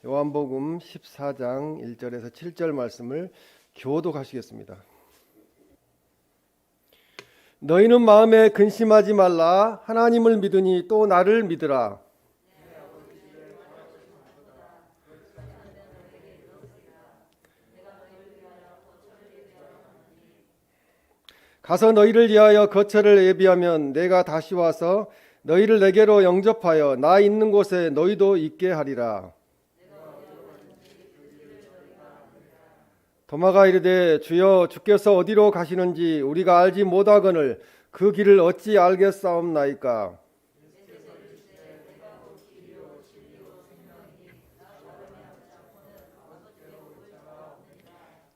요한복음 14장 1절에서 7절 말씀을 교독하시겠습니다. 너희는 마음에 근심하지 말라. 하나님을 믿으니 또 나를 믿으라. 가서 너희를 위하여 거처를 예비하면 내가 다시 와서 너희를 내게로 영접하여 나 있는 곳에 너희도 있게 하리라. 도마가 이르되 주여 주께서 어디로 가시는지 우리가 알지 못하거늘 그 길을 어찌 알겠사옵나이까.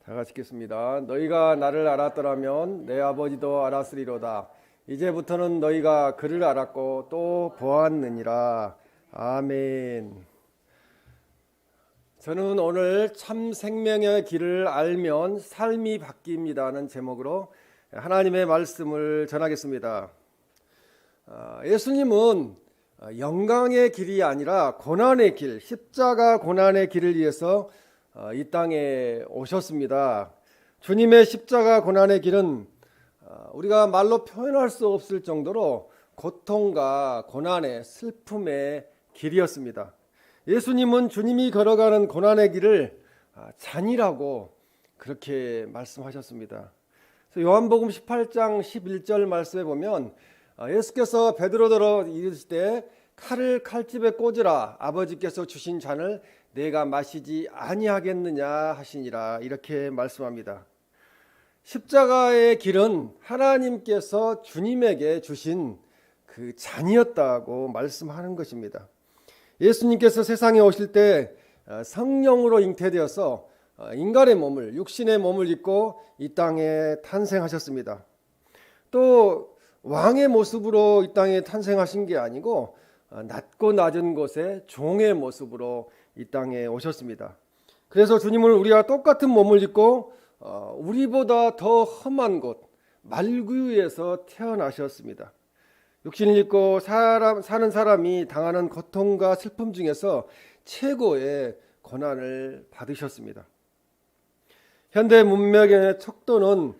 다 같이 읽겠습니다. 너희가 나를 알았더라면 내 아버지도 알았으리로다. 이제부터는 너희가 그를 알았고 또 보았느니라. 아멘. 저는 오늘 참 생명의 길을 알면 삶이 바뀝니다는 제목으로 하나님의 말씀을 전하겠습니다. 예수님은 영광의 길이 아니라 고난의 길, 십자가 고난의 길을 위해서 이 땅에 오셨습니다. 주님의 십자가 고난의 길은 우리가 말로 표현할 수 없을 정도로 고통과 고난의 슬픔의 길이었습니다. 예수님은 주님이 걸어가는 고난의 길을 잔이라고 그렇게 말씀하셨습니다. 요한복음 18장 11절 말씀에 보면 예수께서 베드로더러 이르시되 칼을 칼집에 꽂으라. 아버지께서 주신 잔을 내가 마시지 아니하겠느냐 하시니라. 이렇게 말씀합니다. 십자가의 길은 하나님께서 주님에게 주신 그 잔이었다고 말씀하는 것입니다. 예수님께서 세상에 오실 때 성령으로 잉태되어서 인간의 몸을, 육신의 몸을 입고 이 땅에 탄생하셨습니다. 또 왕의 모습으로 이 땅에 탄생하신 게 아니고 낮고 낮은 곳에 종의 모습으로 이 땅에 오셨습니다. 그래서 주님은 우리와 똑같은 몸을 입고 우리보다 더 험한 곳 말구유에서 태어나셨습니다. 육신을 입고 사는 사람이 당하는 고통과 슬픔 중에서 최고의 고난을 받으셨습니다. 현대 문명의 척도는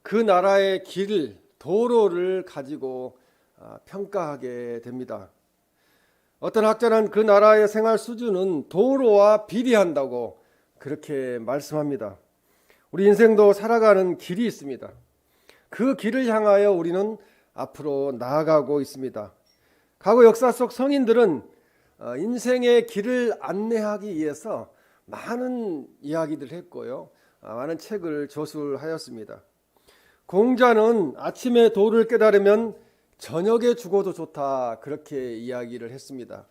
그 나라의 길, 도로를 가지고 평가하게 됩니다. 어떤 학자는 그 나라의 생활 수준은 도로와 비례한다고 그렇게 말씀합니다. 우리 인생도 살아가는 길이 있습니다. 그 길을 향하여 우리는 앞으로 나아가고 있습니다. 과거 역사 속 성인들은 인생의 길을 안내하기 위해서 많은 이야기들을 했고요. 많은 책을 저술하였습니다. 공자는 아침에 도를 깨달으면 저녁에 죽어도 좋다 그렇게 이야기를 했습니다.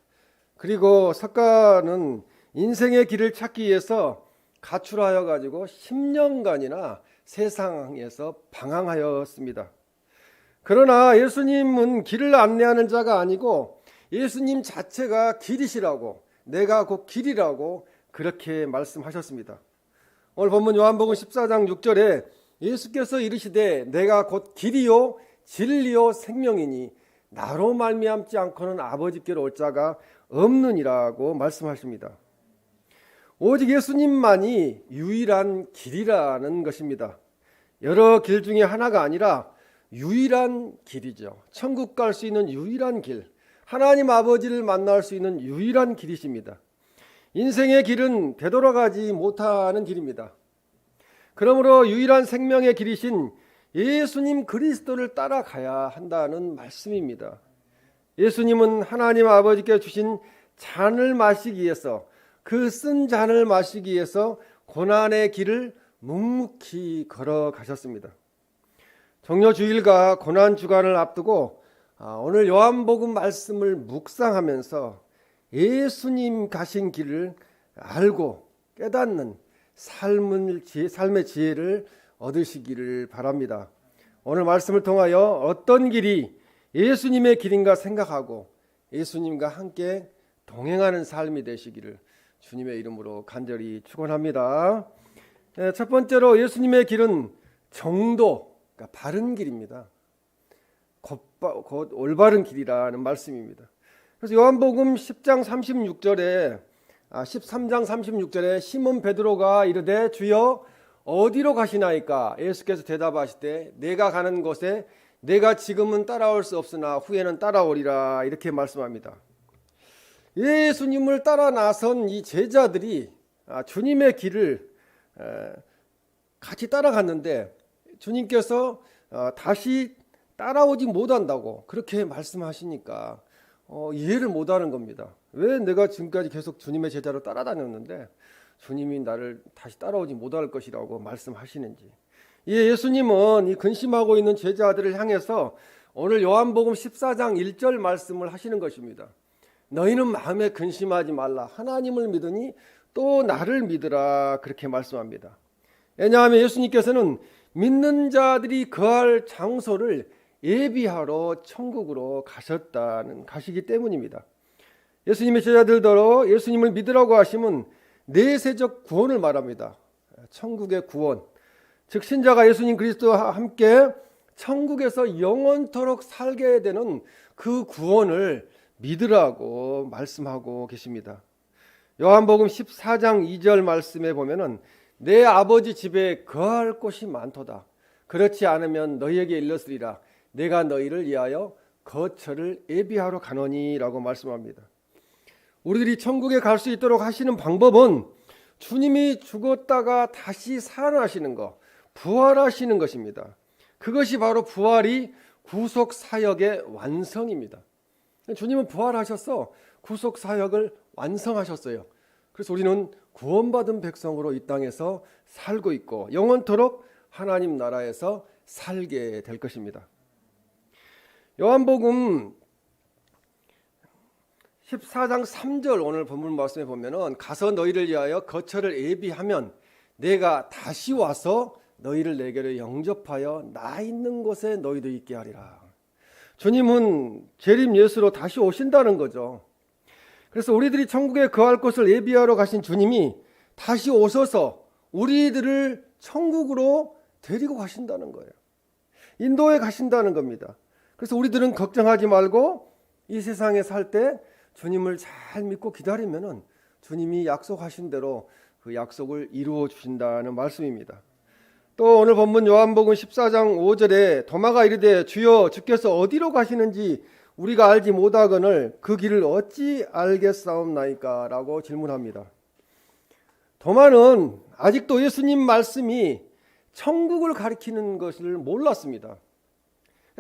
그리고 석가는 인생의 길을 찾기 위해서 가출하여 가지고 10년간이나 세상에서 방황하였습니다. 그러나 예수님은 길을 안내하는 자가 아니고 예수님 자체가 길이시라고, 내가 곧 길이라고 그렇게 말씀하셨습니다. 오늘 본문 요한복음 14장 6절에 예수께서 이르시되 내가 곧 길이요 진리요 생명이니 나로 말미암지 않고는 아버지께로 올 자가 없느니라고 말씀하십니다. 오직 예수님만이 유일한 길이라는 것입니다. 여러 길 중에 하나가 아니라 유일한 길이죠. 천국 갈 수 있는 유일한 길, 하나님 아버지를 만날 수 있는 유일한 길이십니다. 인생의 길은 되돌아가지 못하는 길입니다. 그러므로 유일한 생명의 길이신 예수님 그리스도를 따라가야 한다는 말씀입니다. 예수님은 하나님 아버지께 주신 잔을 마시기 위해서, 그 쓴 잔을 마시기 위해서 고난의 길을 묵묵히 걸어가셨습니다. 종려주일과 고난주간을 앞두고 오늘 요한복음 말씀을 묵상하면서 예수님 가신 길을 알고 깨닫는 삶의 지혜를 얻으시기를 바랍니다. 오늘 말씀을 통하여 어떤 길이 예수님의 길인가 생각하고 예수님과 함께 동행하는 삶이 되시기를 주님의 이름으로 간절히 축원합니다. 첫 번째로 예수님의 길은 정도, 그러니까 바른 길입니다. 곧 올바른 길이라는 말씀입니다. 그래서 요한복음 10장 36절에 13장 36절에 시몬 베드로가 이르되 주여 어디로 가시나이까? 예수께서 대답하시되 내가 가는 곳에 내가 지금은 따라올 수 없으나 후에는 따라오리라 이렇게 말씀합니다. 예수님을 따라 나선 이 제자들이 주님의 길을 같이 따라갔는데 주님께서 다시 따라오지 못한다고 그렇게 말씀하시니까 이해를 못하는 겁니다. 왜 내가 지금까지 계속 주님의 제자로 따라다녔는데 주님이 나를 다시 따라오지 못할 것이라고 말씀하시는지. 예수님은 이 근심하고 있는 제자들을 향해서 오늘 요한복음 14장 1절 말씀을 하시는 것입니다. 너희는 마음에 근심하지 말라. 하나님을 믿으니 또 나를 믿으라. 그렇게 말씀합니다. 왜냐하면 예수님께서는 믿는 자들이 거할 장소를 예비하러 천국으로 가시기 때문입니다. 예수님의 제자들더러 예수님을 믿으라고 하시면 내세적 구원을 말합니다. 천국의 구원. 즉 신자가 예수님 그리스도와 함께 천국에서 영원토록 살게 되는 그 구원을 믿으라고 말씀하고 계십니다. 요한복음 14장 2절 말씀에 보면은 내 아버지 집에 거할 곳이 많도다. 그렇지 않으면 너희에게 일렀으리라. 내가 너희를 위하여 거처를 예비하러 가노니라고 말씀합니다. 우리들이 천국에 갈 수 있도록 하시는 방법은 주님이 죽었다가 다시 살아나시는 것, 부활하시는 것입니다. 그것이 바로 부활이 구속 사역의 완성입니다. 주님은 부활하셔서 구속 사역을 완성하셨어요. 그래서 우리는 구원받은 백성으로 이 땅에서 살고 있고 영원토록 하나님 나라에서 살게 될 것입니다. 요한복음 14장 3절 오늘 본문 말씀에 보면은 가서 너희를 위하여 거처를 예비하면 내가 다시 와서 너희를 내게로 영접하여 나 있는 곳에 너희도 있게 하리라. 주님은 재림 예수로 다시 오신다는 거죠. 그래서 우리들이 천국에 거할 곳을 예비하러 가신 주님이 다시 오셔서 우리들을 천국으로 데리고 가신다는 거예요. 인도에 가신다는 겁니다. 그래서 우리들은 걱정하지 말고 이 세상에 살 때 주님을 잘 믿고 기다리면은 주님이 약속하신 대로 그 약속을 이루어 주신다는 말씀입니다. 또 오늘 본문 요한복음 14장 5절에 도마가 이르되 주여 주께서 어디로 가시는지 우리가 알지 못하거늘 그 길을 어찌 알겠사옵나이까 라고 질문합니다. 도마는 아직도 예수님 말씀이 천국을 가리키는 것을 몰랐습니다.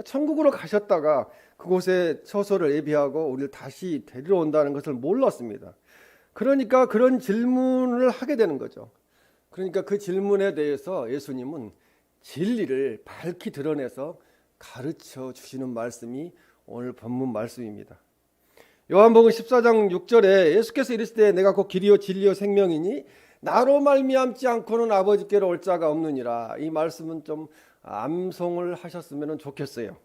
천국으로 가셨다가 그곳에 처소를 예비하고 우리를 다시 데리러 온다는 것을 몰랐습니다. 그러니까 그런 질문을 하게 되는 거죠. 그러니까 그 질문에 대해서 예수님은 진리를 밝히 드러내서 가르쳐 주시는 말씀이 오늘 본문 말씀입니다. 요한복음 14장 6절에 예수께서 이르시되 내가 곧 길이요 진리요 생명이니 나로 말미암지 않고는 아버지께로 올 자가 없느니라. 이 말씀은 좀 암송을 하셨으면 좋겠어요.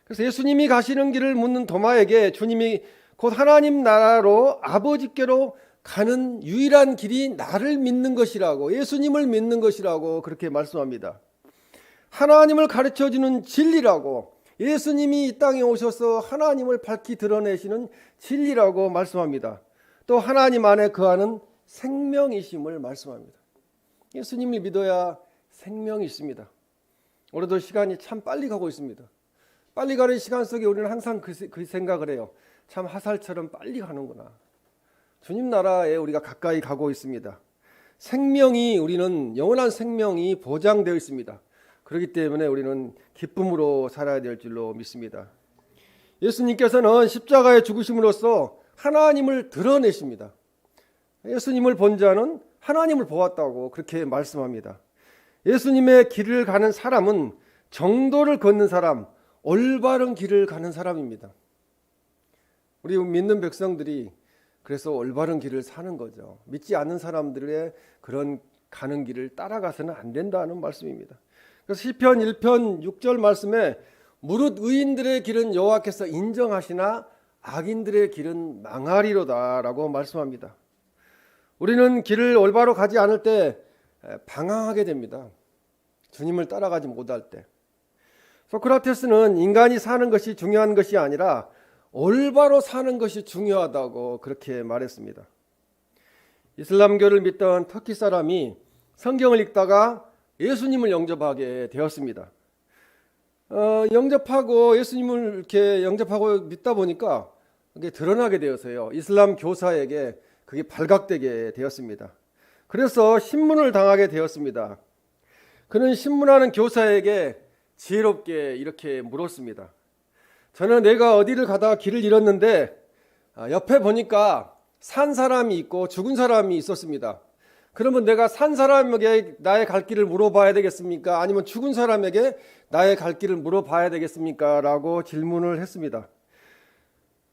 그래서 예수님이 가시는 길을 묻는 도마에게 주님이 곧 하나님 나라로 아버지께로 가는 유일한 길이 나를 믿는 것이라고, 예수님을 믿는 것이라고 그렇게 말씀합니다. 하나님을 가르쳐주는 진리라고, 예수님이 이 땅에 오셔서 하나님을 밝히 드러내시는 진리라고 말씀합니다. 또 하나님 안에 거하는 생명이심을 말씀합니다. 예수님을 믿어야 생명이 있습니다. 오늘도 시간이 참 빨리 가고 있습니다. 빨리 가는 시간 속에 우리는 항상 그 생각을 해요. 참 화살처럼 빨리 가는구나. 주님 나라에 우리가 가까이 가고 있습니다. 생명이, 우리는 영원한 생명이 보장되어 있습니다. 그렇기 때문에 우리는 기쁨으로 살아야 될 줄로 믿습니다. 예수님께서는 십자가에 죽으심으로써 하나님을 드러내십니다. 예수님을 본 자는 하나님을 보았다고 그렇게 말씀합니다. 예수님의 길을 가는 사람은 정도를 걷는 사람, 올바른 길을 가는 사람입니다. 우리 믿는 백성들이 그래서 올바른 길을 사는 거죠. 믿지 않는 사람들의 그런 가는 길을 따라가서는 안 된다는 말씀입니다. 그래서 시편 1편 6절 말씀에 무릇 의인들의 길은 여호와께서 인정하시나 악인들의 길은 망하리로다 라고 말씀합니다. 우리는 길을 올바로 가지 않을 때 방황하게 됩니다. 주님을 따라가지 못할 때. 소크라테스는 인간이 사는 것이 중요한 것이 아니라 올바로 사는 것이 중요하다고 그렇게 말했습니다. 이슬람교를 믿던 터키 사람이 성경을 읽다가 예수님을 영접하게 되었습니다. 영접하고 예수님을 이렇게 영접하고 믿다 보니까 그게 드러나게 되어서요. 이슬람 교사에게 그게 발각되게 되었습니다. 그래서 신문을 당하게 되었습니다. 그는 신문하는 교사에게 지혜롭게 이렇게 물었습니다. 저는 내가 어디를 가다가 길을 잃었는데 옆에 보니까 산 사람이 있고 죽은 사람이 있었습니다. 그러면 내가 산 사람에게 나의 갈 길을 물어봐야 되겠습니까? 아니면 죽은 사람에게 나의 갈 길을 물어봐야 되겠습니까? 라고 질문을 했습니다.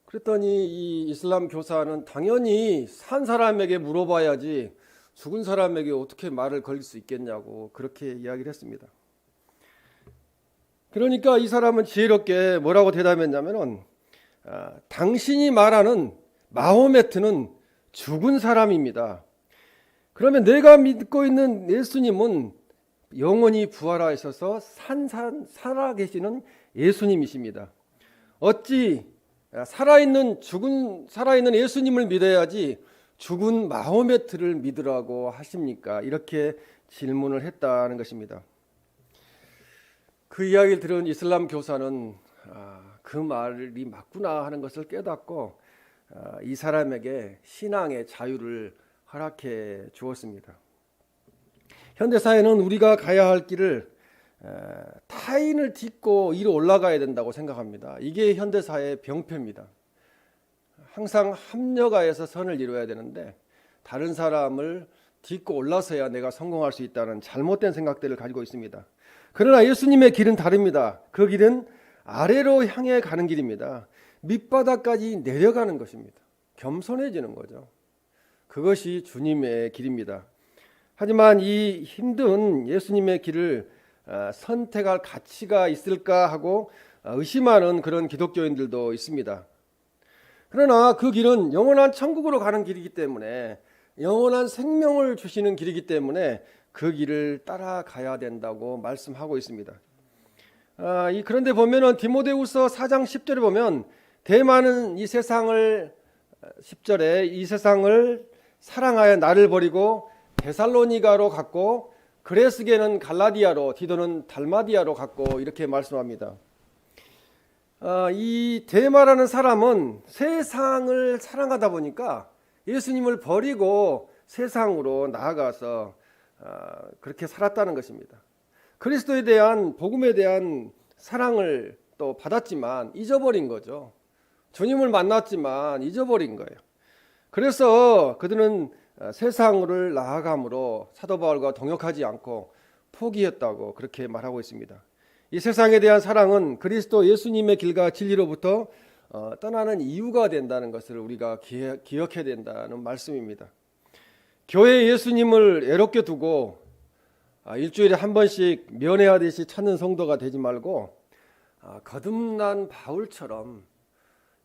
그랬더니 이 이슬람 교사는 당연히 산 사람에게 물어봐야지 죽은 사람에게 어떻게 말을 걸릴 수 있겠냐고 그렇게 이야기를 했습니다. 그러니까 이 사람은 지혜롭게 뭐라고 대답했냐면은 당신이 말하는 마호메트는 죽은 사람입니다. 그러면 내가 믿고 있는 예수님은 영원히 부활하셔서 살아계시는 예수님이십니다. 어찌 살아있는 예수님을 믿어야지 죽은 마호메트를 믿으라고 하십니까? 이렇게 질문을 했다는 것입니다. 그 이야기를 들은 이슬람 교사는 그 말이 맞구나 하는 것을 깨닫고 이 사람에게 신앙의 자유를 허락해 주었습니다. 현대사회는 우리가 가야 할 길을 타인을 딛고 위로 올라가야 된다고 생각합니다. 이게 현대사회의 병폐입니다. 항상 합력하여서 선을 이루어야 되는데 다른 사람을 딛고 올라서야 내가 성공할 수 있다는 잘못된 생각들을 가지고 있습니다. 그러나 예수님의 길은 다릅니다. 그 길은 아래로 향해 가는 길입니다. 밑바닥까지 내려가는 것입니다. 겸손해지는 거죠. 그것이 주님의 길입니다. 하지만 이 힘든 예수님의 길을 선택할 가치가 있을까 하고 의심하는 그런 기독교인들도 있습니다. 그러나 그 길은 영원한 천국으로 가는 길이기 때문에 영원한 생명을 주시는 길이기 때문에 그 길을 따라가야 된다고 말씀하고 있습니다. 그런데 보면은 디모데후서 4장 10절에 보면 대만은 이 세상을 10절에 이 세상을 사랑하여 나를 버리고 데살로니가로 갔고 그레스게는 갈라디아로 디도는 달마디아로 갔고 이렇게 말씀합니다. 이 데마라는 사람은 세상을 사랑하다 보니까 예수님을 버리고 세상으로 나아가서 그렇게 살았다는 것입니다. 그리스도에 대한 복음에 대한 사랑을 또 받았지만 잊어버린 거죠. 주님을 만났지만 잊어버린 거예요. 그래서 그들은 세상으로 나아감으로 사도 바울과 동역하지 않고 포기했다고 그렇게 말하고 있습니다. 이 세상에 대한 사랑은 그리스도 예수님의 길과 진리로부터 떠나는 이유가 된다는 것을 우리가 기억해야 된다는 말씀입니다. 교회 예수님을 애롭게 두고 일주일에 한 번씩 면회하듯이 찾는 성도가 되지 말고 거듭난 바울처럼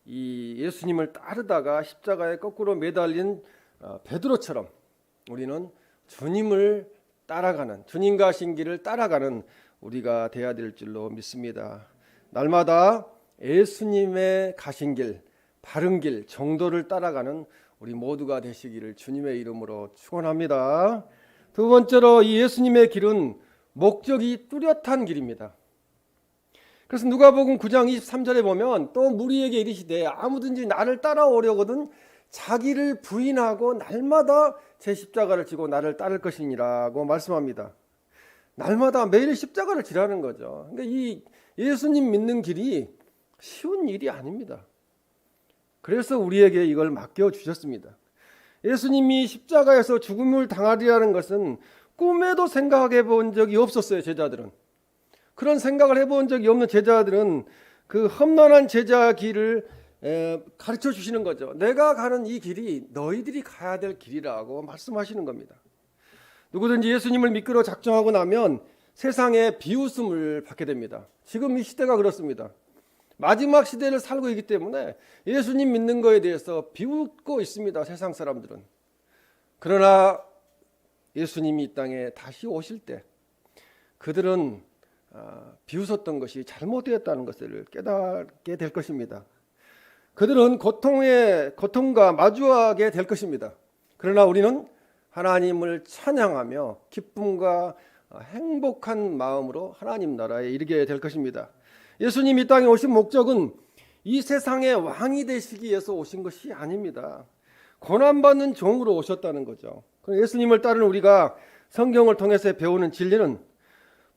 이 예수님을 따르다가 십자가에 거꾸로 매달린 베드로처럼 우리는 주님을 따라가는 주님과 하신 길을 따라가는 우리가 되어야 될 줄로 믿습니다. 날마다 예수님의 가신 길, 바른 길, 정도를 따라가는 우리 모두가 되시기를 주님의 이름으로 축원합니다. 두 번째로 이 예수님의 길은 목적이 뚜렷한 길입니다. 그래서 누가복음 9장 23절에 보면 또 무리에게 이르시되 아무든지 나를 따라오려거든 자기를 부인하고 날마다 제 십자가를 지고 나를 따를 것이니라고 말씀합니다. 날마다 매일 십자가를 지라는 거죠. 그러니까 이 예수님 믿는 길이 쉬운 일이 아닙니다. 그래서 우리에게 이걸 맡겨 주셨습니다. 예수님이 십자가에서 죽음을 당하리라는 것은 꿈에도 생각해 본 적이 없었어요. 제자들은. 그런 생각을 해본 적이 없는 제자들은 그 험난한 제자 길을 가르쳐 주시는 거죠. 내가 가는 이 길이 너희들이 가야 될 길이라고 말씀하시는 겁니다. 누구든지 예수님을 믿기로 작정하고 나면 세상에 비웃음을 받게 됩니다. 지금 이 시대가 그렇습니다. 마지막 시대를 살고 있기 때문에 예수님 믿는 거에 대해서 비웃고 있습니다. 세상 사람들은. 그러나 예수님이 이 땅에 다시 오실 때 그들은 비웃었던 것이 잘못되었다는 것을 깨닫게 될 것입니다. 그들은 고통과 마주하게 될 것입니다. 그러나 우리는 하나님을 찬양하며 기쁨과 행복한 마음으로 하나님 나라에 이르게 될 것입니다. 예수님이 이 땅에 오신 목적은 이 세상의 왕이 되시기 위해서 오신 것이 아닙니다. 고난받는 종으로 오셨다는 거죠. 예수님을 따르는 우리가 성경을 통해서 배우는 진리는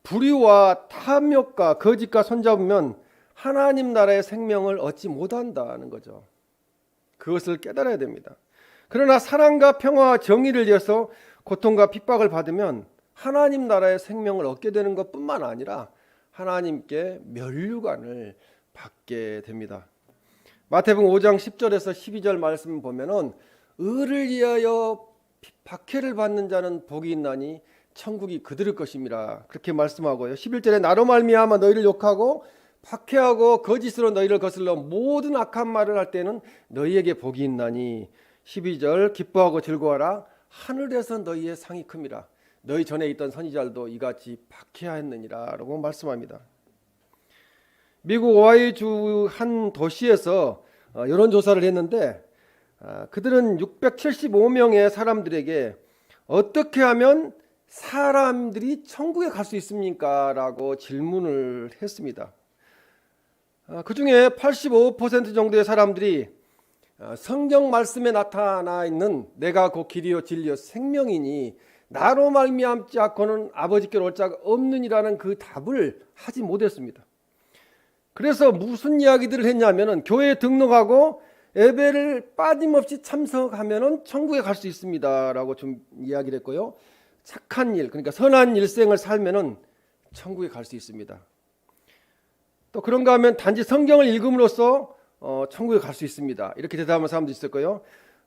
불의와 탐욕과 거짓과 손잡으면 하나님 나라의 생명을 얻지 못한다는 거죠. 그것을 깨달아야 됩니다. 그러나 사랑과 평화와 정의를 위해서 고통과 핍박을 받으면 하나님 나라의 생명을 얻게 되는 것뿐만 아니라 하나님께 면류관을 받게 됩니다. 마태복음 5장 10절에서 12절 말씀 보면은 의를 위하여 박해를 받는 자는 복이 있나니 천국이 그들의 것임이라 그렇게 말씀하고요. 11절에 나로 말미암아 너희를 욕하고 박해하고 거짓으로 너희를 거슬러 모든 악한 말을 할 때는 너희에게 복이 있나니 12절 기뻐하고 즐거워하라 하늘에서 너희의 상이 큽니다. 너희 전에 있던 선지자들도 이같이 박해하였느니라 라고 말씀합니다. 미국 오하이주 한 도시에서 여론조사를 했는데 그들은 675명의 사람들에게 어떻게 하면 사람들이 천국에 갈 수 있습니까? 라고 질문을 했습니다. 그 중에 85% 정도의 사람들이 성경 말씀에 나타나 있는 내가 곧 길이요 진리요 생명이니 나로 말미암지 않고는 아버지께로 올 자가 없느니라는 그 답을 하지 못했습니다. 그래서 무슨 이야기들을 했냐면은 교회에 등록하고 예배를 빠짐없이 참석하면은 천국에 갈 수 있습니다라고 좀 이야기를 했고요. 착한 일, 그러니까 선한 일생을 살면은 천국에 갈 수 있습니다. 또 그런가 하면 단지 성경을 읽음으로써 천국에 갈 수 있습니다. 이렇게 대답하는 사람도 있었고요.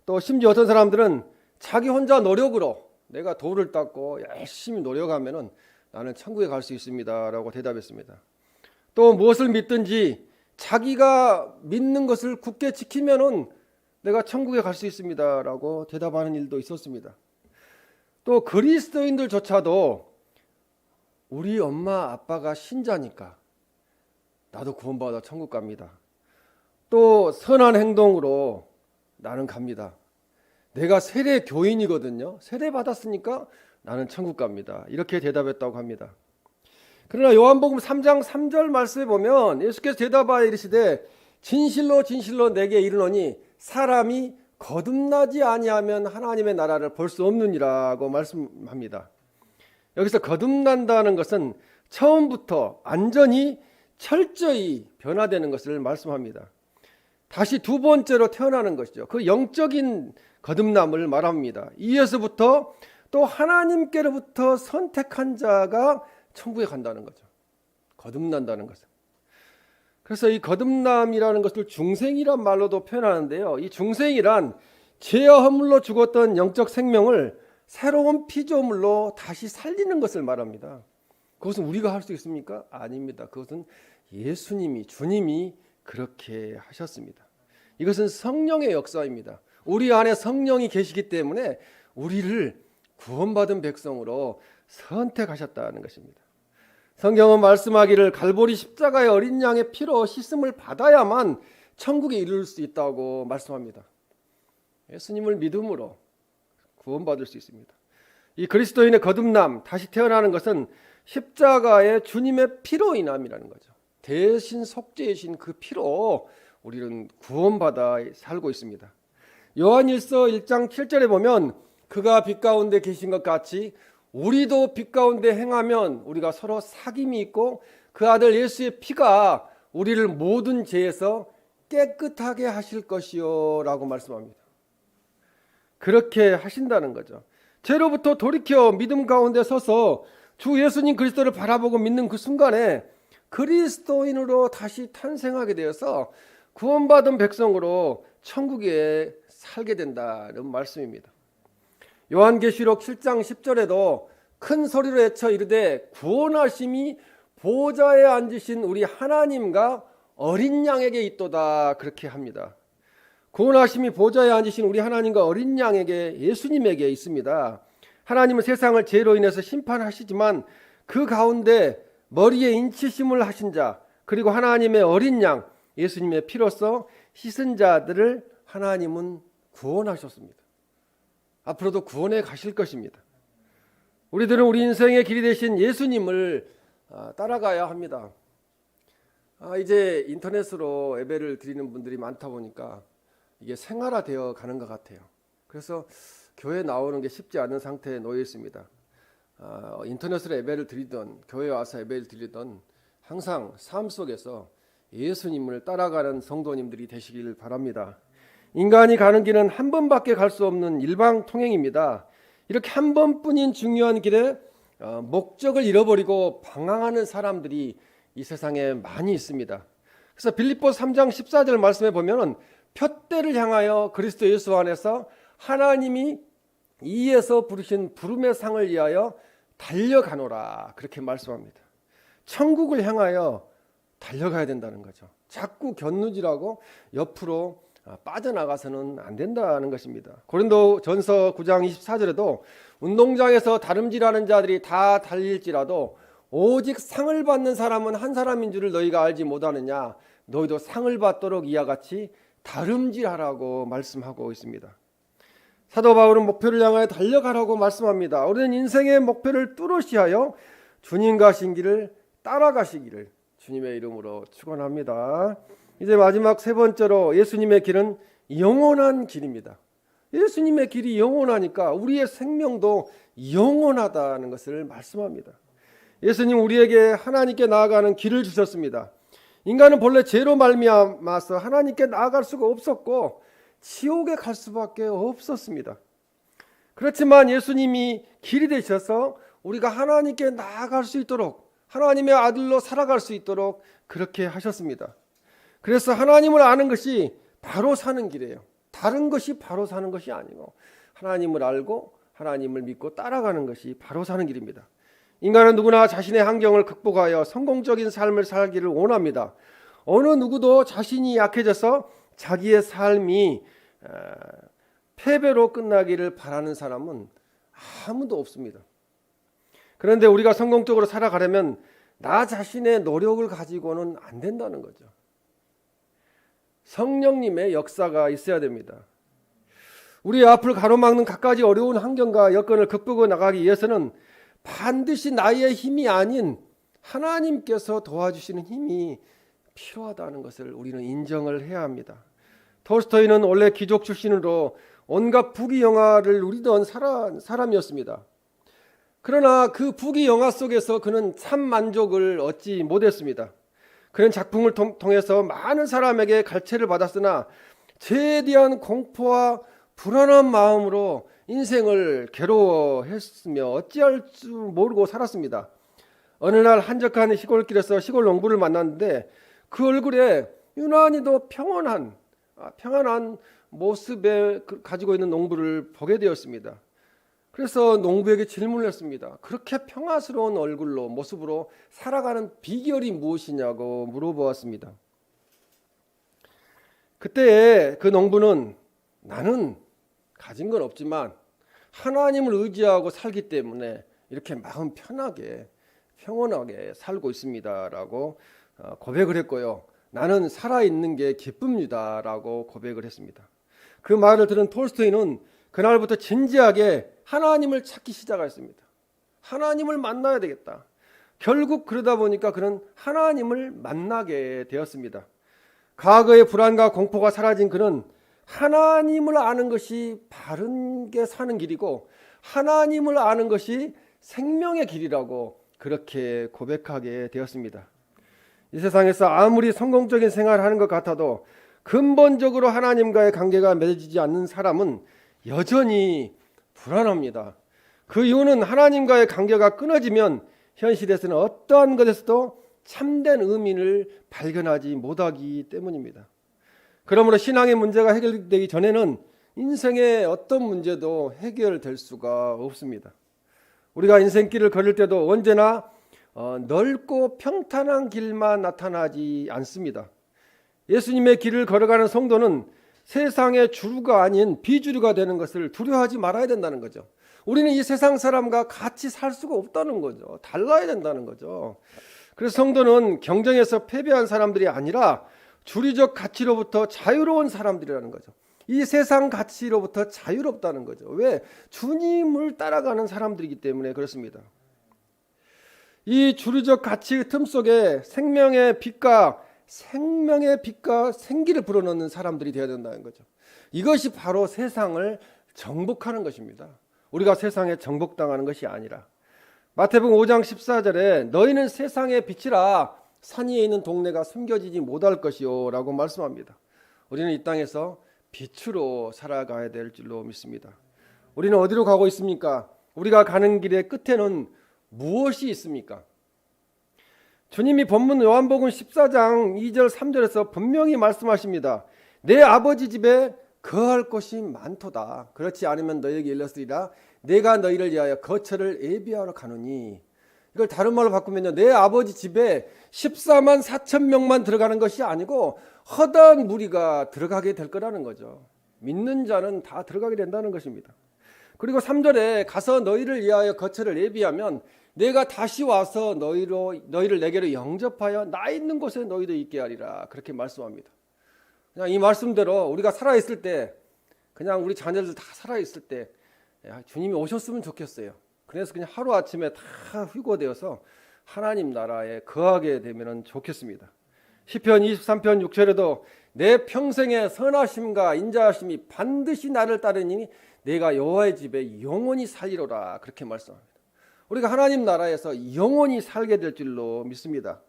또 심지어 어떤 사람들은 자기 혼자 노력으로 내가 돌을 닦고 열심히 노력하면은 나는 천국에 갈 수 있습니다라고 대답했습니다. 또 무엇을 믿든지 자기가 믿는 것을 굳게 지키면은 내가 천국에 갈 수 있습니다라고 대답하는 일도 있었습니다. 또 그리스도인들조차도 우리 엄마 아빠가 신자니까 나도 구원받아 천국 갑니다. 또 선한 행동으로 나는 갑니다. 내가 세례 교인이거든요. 세례 받았으니까 나는 천국 갑니다. 이렇게 대답했다고 합니다. 그러나 요한복음 3장 3절 말씀에 보면 예수께서 대답하여 이르시되 진실로 진실로 내게 이르노니 사람이 거듭나지 아니하면 하나님의 나라를 볼 수 없느니라고 말씀합니다. 여기서 거듭난다는 것은 처음부터 완전히 철저히 변화되는 것을 말씀합니다. 다시 두 번째로 태어나는 것이죠. 그 영적인 거듭남을 말합니다. 이에서부터 또 하나님께로부터 선택한 자가 천국에 간다는 거죠. 거듭난다는 것은. 그래서 이 거듭남이라는 것을 중생이란 말로도 표현하는데요. 이 중생이란 죄와 허물로 죽었던 영적 생명을 새로운 피조물로 다시 살리는 것을 말합니다. 그것은 우리가 할 수 있습니까? 아닙니다. 그것은 예수님이, 주님이 그렇게 하셨습니다. 이것은 성령의 역사입니다. 우리 안에 성령이 계시기 때문에 우리를 구원받은 백성으로 선택하셨다는 것입니다. 성경은 말씀하기를 갈보리 십자가의 어린 양의 피로 씻음을 받아야만 천국에 이를 수 있다고 말씀합니다. 예수님을 믿음으로 구원받을 수 있습니다. 이 그리스도인의 거듭남, 다시 태어나는 것은 십자가의 주님의 피로 인함이라는 거죠. 대신 속죄이신 그 피로 우리는 구원받아 살고 있습니다. 요한일서 1장 7절에 보면 그가 빛 가운데 계신 것 같이 우리도 빛 가운데 행하면 우리가 서로 사귐이 있고 그 아들 예수의 피가 우리를 모든 죄에서 깨끗하게 하실 것이요 라고 말씀합니다. 그렇게 하신다는 거죠. 죄로부터 돌이켜 믿음 가운데 서서 주 예수님 그리스도를 바라보고 믿는 그 순간에 그리스도인으로 다시 탄생하게 되어서 구원받은 백성으로 천국에 살게 된다는 말씀입니다. 요한계시록 7장 10절에도 큰 소리로 외쳐 이르되 구원하심이 보좌에 앉으신 우리 하나님과 어린 양에게 있도다 그렇게 합니다. 구원하심이 보좌에 앉으신 우리 하나님과 어린 양에게 예수님에게 있습니다. 하나님은 세상을 죄로 인해서 심판하시지만 그 가운데 머리에 인치심을 하신 자 그리고 하나님의 어린 양 예수님의 피로써 씻은 자들을 하나님은 구원하셨습니다. 앞으로도 구원에 가실 것입니다. 우리들은 우리 인생의 길이 되신 예수님을 따라가야 합니다. 이제 인터넷으로 예배를 드리는 분들이 많다 보니까 이게 생활화되어 가는 것 같아요. 그래서 교회 나오는 게 쉽지 않은 상태에 놓여 있습니다. 인터넷으로 예배를 드리던 교회에 와서 예배를 드리던 항상 삶 속에서 예수님을 따라가는 성도님들이 되시길 바랍니다. 인간이 가는 길은 한 번밖에 갈 수 없는 일방통행입니다. 이렇게 한 번뿐인 중요한 길에 목적을 잃어버리고 방황하는 사람들이 이 세상에 많이 있습니다. 그래서 빌립보서 3장 14절 말씀에 보면 푯대를 향하여 그리스도 예수 안에서 하나님이 이에서 부르신 부름의 상을 위하여 달려가노라, 그렇게 말씀합니다. 천국을 향하여 달려가야 된다는 거죠. 자꾸 견누지라고 옆으로 빠져나가서는 안 된다는 것입니다. 고린도전서 9장 24절에도 운동장에서 다름질하는 자들이 다 달릴지라도 오직 상을 받는 사람은 한 사람인 줄을 너희가 알지 못하느냐, 너희도 상을 받도록 이와 같이 다름질하라고 말씀하고 있습니다. 사도 바울은 목표를 향하여 달려가라고 말씀합니다. 우리는 인생의 목표를 뚜렷이 하여 주님 가신 길을 따라가시기를 주님의 이름으로 축원합니다. 이제 마지막 세 번째로, 예수님의 길은 영원한 길입니다. 예수님의 길이 영원하니까 우리의 생명도 영원하다는 것을 말씀합니다. 예수님 우리에게 하나님께 나아가는 길을 주셨습니다. 인간은 본래 죄로 말미암아서 하나님께 나아갈 수가 없었고 지옥에 갈 수밖에 없었습니다. 그렇지만 예수님이 길이 되셔서 우리가 하나님께 나아갈 수 있도록, 하나님의 아들로 살아갈 수 있도록 그렇게 하셨습니다. 그래서 하나님을 아는 것이 바로 사는 길이에요. 다른 것이 바로 사는 것이 아니고 하나님을 알고 하나님을 믿고 따라가는 것이 바로 사는 길입니다. 인간은 누구나 자신의 환경을 극복하여 성공적인 삶을 살기를 원합니다. 어느 누구도 자신이 약해져서 자기의 삶이 패배로 끝나기를 바라는 사람은 아무도 없습니다. 그런데 우리가 성공적으로 살아가려면 나 자신의 노력을 가지고는 안 된다는 거죠. 성령님의 역사가 있어야 됩니다. 우리 앞을 가로막는 갖가지 어려운 환경과 여건을 극복해 나가기 위해서는 반드시 나의 힘이 아닌 하나님께서 도와주시는 힘이 필요하다는 것을 우리는 인정을 해야 합니다. 톨스토이는 원래 귀족 출신으로 온갖 부귀 영화를 누리던 사람이었습니다. 그러나 그 부귀 영화 속에서 그는 참 만족을 얻지 못했습니다. 그는 작품을 통해서 많은 사람에게 갈채를 받았으나 죄에 대한 공포와 불안한 마음으로 인생을 괴로워했으며 어찌할 줄 모르고 살았습니다. 어느 날 한적한 시골길에서 시골 농부를 만났는데 그 얼굴에 유난히도 평안한 모습에 가지고 있는 농부를 보게 되었습니다. 그래서 농부에게 질문을 했습니다. 그렇게 평화스러운 얼굴로, 모습으로 살아가는 비결이 무엇이냐고 물어보았습니다. 그때 그 농부는 나는 가진 건 없지만 하나님을 의지하고 살기 때문에 이렇게 마음 편하게 평온하게 살고 있습니다라고 고백을 했고요. 나는 살아있는 게 기쁩니다라고 고백을 했습니다. 그 말을 들은 톨스토이는 그날부터 진지하게 하나님을 찾기 시작했습니다. 하나님을 만나야 되겠다. 결국 그러다 보니까 그는 하나님을 만나게 되었습니다. 과거의 불안과 공포가 사라진 그는 하나님을 아는 것이 바른 게 사는 길이고 하나님을 아는 것이 생명의 길이라고 그렇게 고백하게 되었습니다. 이 세상에서 아무리 성공적인 생활을 하는 것 같아도 근본적으로 하나님과의 관계가 맺어지지 않는 사람은 여전히 불안합니다. 그 이유는 하나님과의 관계가 끊어지면 현실에서는 어떠한 것에서도 참된 의미를 발견하지 못하기 때문입니다. 그러므로 신앙의 문제가 해결되기 전에는 인생의 어떤 문제도 해결될 수가 없습니다. 우리가 인생길을 걸을 때도 언제나 넓고 평탄한 길만 나타나지 않습니다. 예수님의 길을 걸어가는 성도는 세상의 주류가 아닌 비주류가 되는 것을 두려워하지 말아야 된다는 거죠. 우리는 이 세상 사람과 같이 살 수가 없다는 거죠. 달라야 된다는 거죠. 그래서 성도는 경쟁에서 패배한 사람들이 아니라 주류적 가치로부터 자유로운 사람들이라는 거죠. 이 세상 가치로부터 자유롭다는 거죠. 왜? 주님을 따라가는 사람들이기 때문에 그렇습니다. 이 주류적 가치 틈 속에 생명의 빛과 생기를 불어넣는 사람들이 되어야 된다는 거죠. 이것이 바로 세상을 정복하는 것입니다. 우리가 세상에 정복당하는 것이 아니라. 마태복음 5장 14절에 너희는 세상의 빛이라 산 위에 있는 동네가 숨겨지지 못할 것이요 라고 말씀합니다. 우리는 이 땅에서 빛으로 살아가야 될 줄로 믿습니다. 우리는 어디로 가고 있습니까? 우리가 가는 길의 끝에는 무엇이 있습니까? 주님이 본문 요한복음 14장 2절 3절에서 분명히 말씀하십니다. 내 아버지 집에 거할 곳이 많도다. 그렇지 않으면 너희에게 일렀으리라. 내가 너희를 위하여 거처를 예비하러 가노니. 이걸 다른 말로 바꾸면요, 내 아버지 집에 14만 4천 명만 들어가는 것이 아니고 허다한 무리가 들어가게 될 거라는 거죠. 믿는 자는 다 들어가게 된다는 것입니다. 그리고 3절에 가서 너희를 위하여 거처를 예비하면 내가 다시 와서 너희를 내게로 영접하여 나 있는 곳에 너희도 있게 하리라. 그렇게 말씀합니다. 그냥 이 말씀대로 우리가 살아있을 때, 그냥 우리 자녀들 다 살아있을 때 주님이 오셨으면 좋겠어요. 그래서 그냥 하루아침에 다 휴거되어서 하나님 나라에 거하게 되면 좋겠습니다. 시편 23편 6절에도 내 평생의 선하심과 인자하심이 반드시 나를 따르니 내가 여호와의 집에 영원히 살리로라. 그렇게 말씀합니다. 우리가 하나님 나라에서 영원히 살게 될 줄로 믿습니다.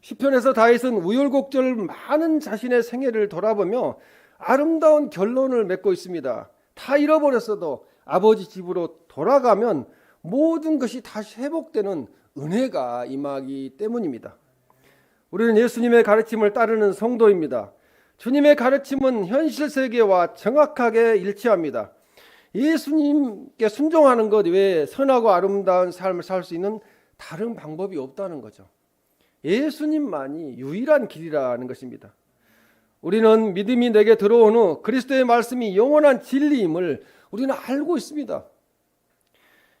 시편에서 다윗은 우열곡절 많은 자신의 생애를 돌아보며 아름다운 결론을 맺고 있습니다. 다 잃어버렸어도 아버지 집으로 돌아가면 모든 것이 다시 회복되는 은혜가 임하기 때문입니다. 우리는 예수님의 가르침을 따르는 성도입니다. 주님의 가르침은 현실 세계와 정확하게 일치합니다. 예수님께 순종하는 것 외에 선하고 아름다운 삶을 살 수 있는 다른 방법이 없다는 거죠. 예수님만이 유일한 길이라는 것입니다. 우리는 믿음이 내게 들어온 후 그리스도의 말씀이 영원한 진리임을 우리는 알고 있습니다.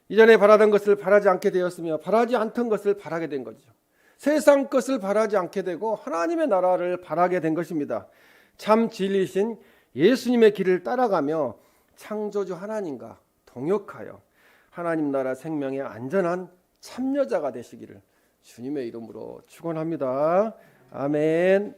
이전에 바라던 것을 바라지 않게 되었으며 바라지 않던 것을 바라게 된 거죠. 세상 것을 바라지 않게 되고 하나님의 나라를 바라게 된 것입니다. 참 진리신 예수님의 길을 따라가며 창조주 하나님과 동역하여 하나님 나라 생명의 안전한 참여자가 되시기를 주님의 이름으로 축원합니다. 아멘.